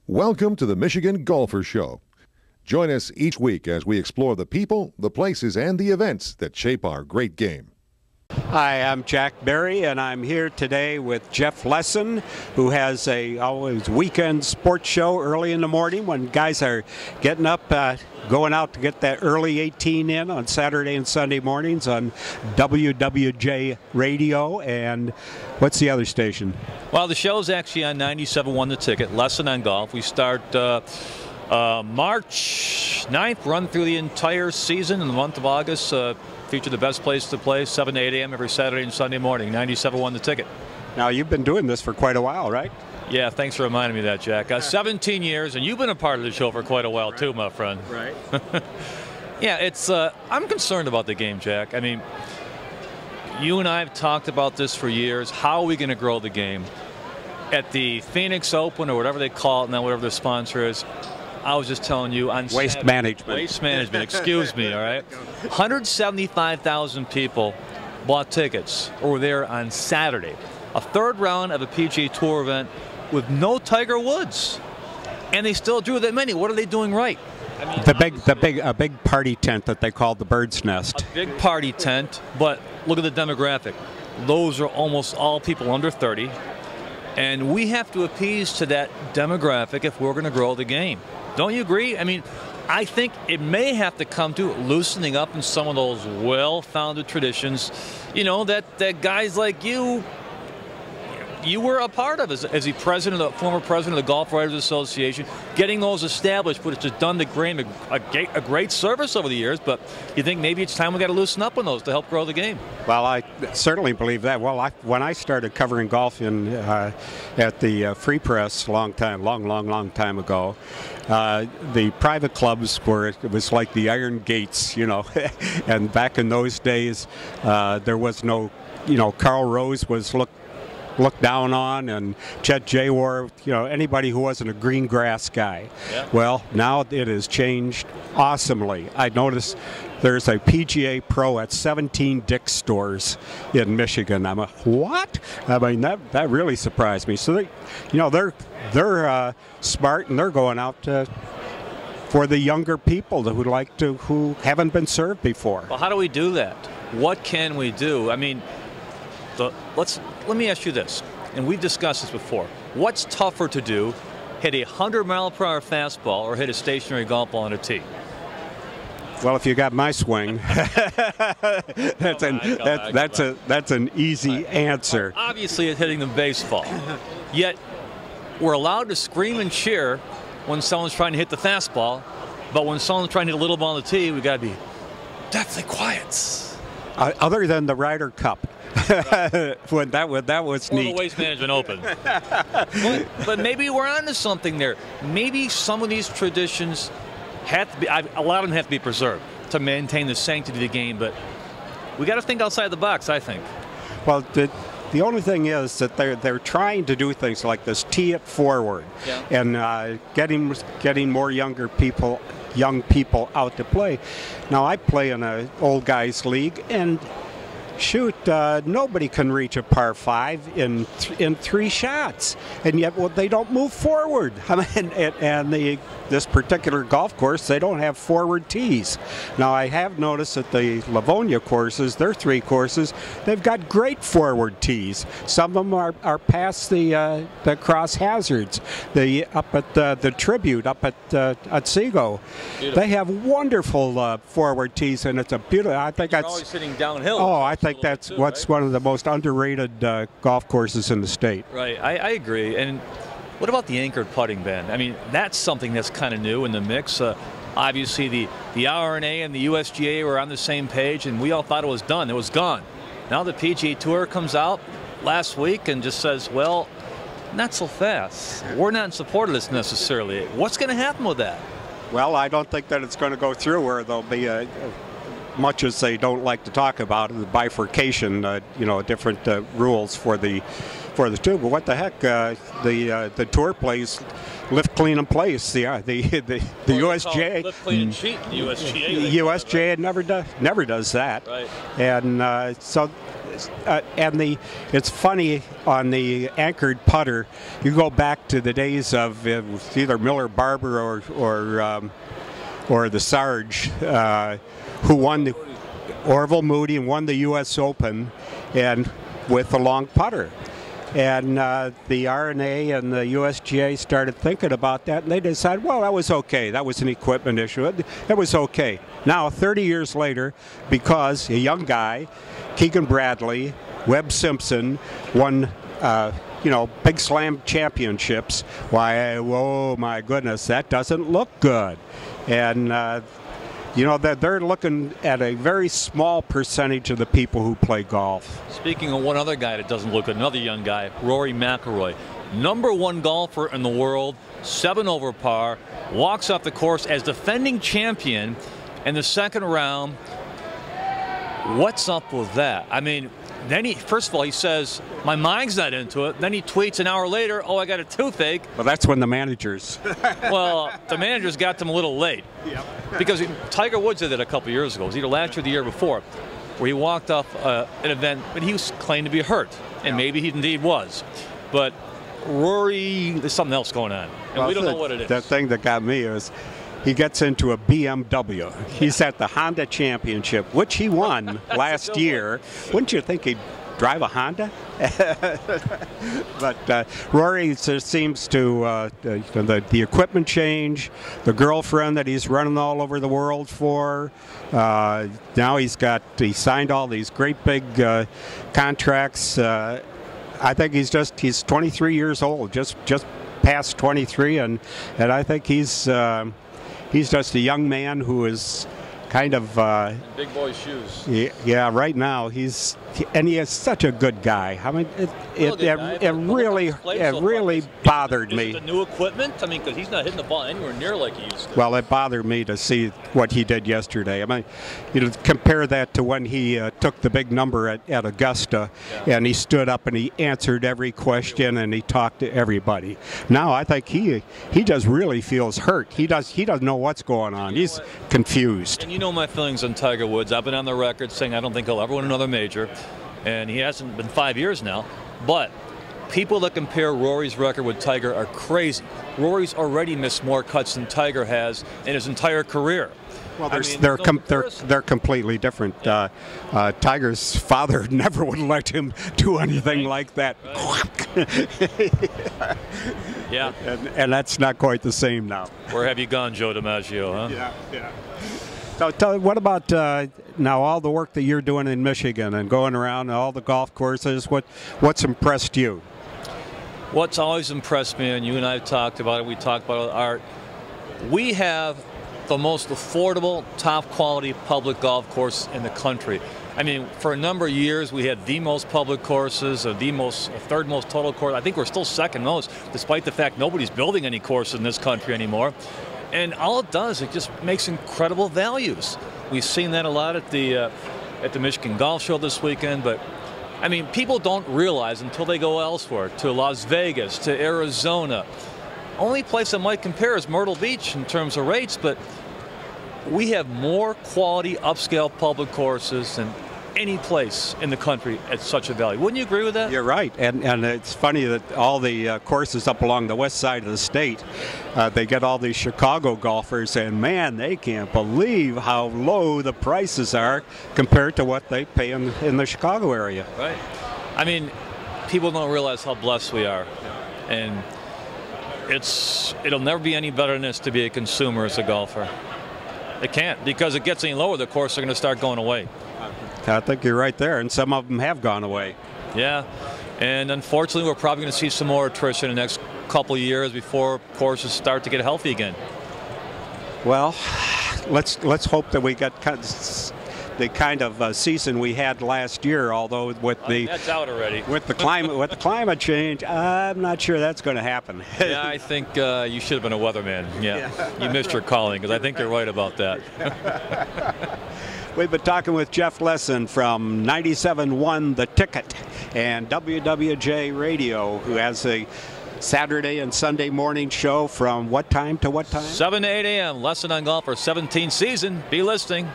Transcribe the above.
Welcome to the Michigan Golfer Show. Join us each week as we explore the people, the places, and the events that shape our great game. Hi, I'm Jack Berry, and I'm here today with Jeff Lesson, who has a always weekend sports show early in the morning when guys are getting up, going out to get that early 18 in on Saturday and Sunday mornings on WWJ Radio. And what's the other station? Well, the show's actually on 97.1 The Ticket, Lesson on Golf. We start March 9th, run through the entire season in the month of August. Feature the best place to play, 7 to 8 a.m. every Saturday and Sunday morning, 97.1 The Ticket. Now, you've been doing this for quite a while, right? Yeah, thanks for reminding me of that, Jack. 17 years, and you've been a part of the show for quite a while, too, my friend. Right. Yeah, it's. I'm concerned about the game, Jack. I mean, you and I have talked about this for years. How are we going to grow the game? At the Phoenix Open, or whatever they call it, and then whatever the sponsor is, I was just telling you on Waste Management. Waste Management, excuse me, all right? 175,000 people bought tickets or were there on Saturday. A third round of a PGA Tour event with no Tiger Woods. And they still drew that many. What are they doing right? I mean, a big party tent that they call the Bird's Nest. A big party tent, but look at the demographic. Those are almost all people under 30. And we have to appease to that demographic if we're going to grow the game. Don't you agree? I mean, I think it may have to come to loosening up in some of those well-founded traditions, you know, that guys like you were a part of as the former president of the Golf Writers Association, getting those established, which has done the game a great service over the years. But you think maybe it's time we got to loosen up on those to help grow the game? Well, I certainly believe that. Well, when I started covering golf at the Free Press long time ago, the private clubs it was like the Iron Gates, you know, and back in those days, there was no, you know, Carl Rose was looked down on, and Chet Jaywar, you know, anybody who wasn't a green grass guy. Yeah. Well, now it has changed awesomely. I noticed there's a PGA Pro at 17 Dick's stores in Michigan. I'm like, what? I mean, that really surprised me. So they're smart, and they're going out for the younger people who haven't been served before. Well, how do we do that? What can we do? I mean, let me ask you this, and we've discussed this before. What's tougher to do, hit a 100-mile-per-hour fastball or hit a stationary golf ball on a tee? Well, if you got my swing, that's an easy answer. Obviously, it's hitting the baseball. Yet, we're allowed to scream and cheer when someone's trying to hit the fastball, but when someone's trying to hit a little ball on the tee, we got to be deathly quiet. Other than the Ryder Cup. when that was neat. Or the Waste Management Open. but maybe we're onto something there. Maybe some of these traditions have to be, a lot of them have to be preserved to maintain the sanctity of the game, but we got to think outside the box, I think. Well, the only thing is that they're trying to do things like this, tee it forward, and getting more young people out to play. Now, I play in an old guys league, and shoot, nobody can reach a par 5 in 3 shots, and yet they don't move forward. I mean, and this particular golf course, they don't have forward tees. Now, I have noticed that the Livonia courses, their 3 courses, they've got great forward tees. Some of them are past the cross hazards. Up at the Tribute up at Seago, they have wonderful forward tees, and it's a beautiful. I think that's always sitting downhill. Oh, I think that's one of the most underrated golf courses in the state. Right, I agree. And what about the anchored putting, Ben? I mean, that's something that's kind of new in the mix. Obviously, the RNA and the USGA were on the same page, and we all thought it was done. It was gone. Now the PGA Tour comes out last week and just says, well, not so fast. We're not in support of this necessarily. What's going to happen with that? Well, I don't think that it's going to go through where there'll be much as they don't like to talk about the bifurcation, different rules for the two. But what the heck? The tour plays lift, clean, and place. The USGA. Lift, clean, and cheat. The USGA. The USGA never does that. Right. And so it's funny on the anchored putter. You go back to the days of either Miller Barber or the Sarge, who won the Orville Moody and won the U.S. Open, and with the long putter. And the R&A and the USGA started thinking about that, and they decided, well, that was okay. That was an equipment issue. It was okay. Now, 30 years later, because a young guy, Keegan Bradley, Webb Simpson, won big slam championships, why, oh my goodness, that doesn't look good. And they're looking at a very small percentage of the people who play golf. Speaking of one other guy that doesn't look good, another young guy, Rory McIlroy. #1 golfer in the world, 7 over par, walks off the course as defending champion in the second round. What's up with that? I mean, then first of all, he says, my mind's not into it. Then he tweets an hour later, oh, I got a toothache. Well, that's when the managers. Well, the managers got them a little late. Yep. Because Tiger Woods did it a couple years ago. It was either last year or the year before, where he walked off an event, but he was claimed to be hurt. And maybe he indeed was. But Rory, there's something else going on. And we don't know what it is. The thing that got me is he gets into a BMW. He's at the Honda Championship, which he won last year. Wouldn't you think he'd drive a Honda? But Rory seems to, the equipment change, the girlfriend that he's running all over the world for. Now he signed all these great big contracts. I think he's 23 years old, just past 23, and I think he's just a young man who is kind of big boy shoes. Yeah, right now he is such a good guy. I mean, it really bothered me. Is it the new equipment? I mean, because he's not hitting the ball anywhere near like he used to. Well, it bothered me to see what he did yesterday. I mean, compare that to when he took the big number at Augusta, and he stood up and he answered every question and he talked to everybody. Now I think he just really feels hurt. He doesn't know what's going on. He's confused. And you know my feelings on Tiger Woods. I've been on the record saying I don't think he'll ever win another major, and he hasn't been 5 years now. But people that compare Rory's record with Tiger are crazy. Rory's already missed more cuts than Tiger has in his entire career. Well, they're completely different. Yeah. Tiger's father never would let him do anything like that. Yeah. And that's not quite the same now. Where have you gone, Joe DiMaggio, huh? Yeah. So what about now all the work that you're doing in Michigan and going around all the golf courses? What's impressed you? What's always impressed me, and you and I have talked about it, we talked about Art, we have the most affordable, top quality public golf course in the country. I mean, for a number of years we had the most public courses, third most total course. I think we're still second most, despite the fact nobody's building any courses in this country anymore. And all it does, it just makes incredible values. We've seen that a lot at the Michigan Golf Show this weekend. But I mean, people don't realize until they go elsewhere, to Las Vegas, to Arizona. Only place that might compare is Myrtle Beach in terms of rates, but we have more quality upscale public courses than any place in the country at such a value. Wouldn't you agree with that? You're right, and it's funny that all the courses up along the west side of the state, they get all these Chicago golfers, and man, they can't believe how low the prices are compared to what they pay in the Chicago area. Right. I mean, people don't realize how blessed we are, and it'll never be any better than this to be a consumer as a golfer. It can't, because it gets any lower, the courses are going to start going away. I think you're right there, and some of them have gone away. Yeah, and unfortunately, we're probably going to see some more attrition in the next couple of years before courses start to get healthy again. Well, let's hope that we get the kind of season we had last year. Although that's out already. With the climate change, I'm not sure that's going to happen. Yeah, I think you should have been a weatherman. Yeah. You missed your calling, because I think you're right about that. We've been talking with Jeff Lesson from 97.1 The Ticket and WWJ Radio, who has a Saturday and Sunday morning show from what time to what time? 7 to 8 a.m. Lesson on Golf for 17th season. Be listening.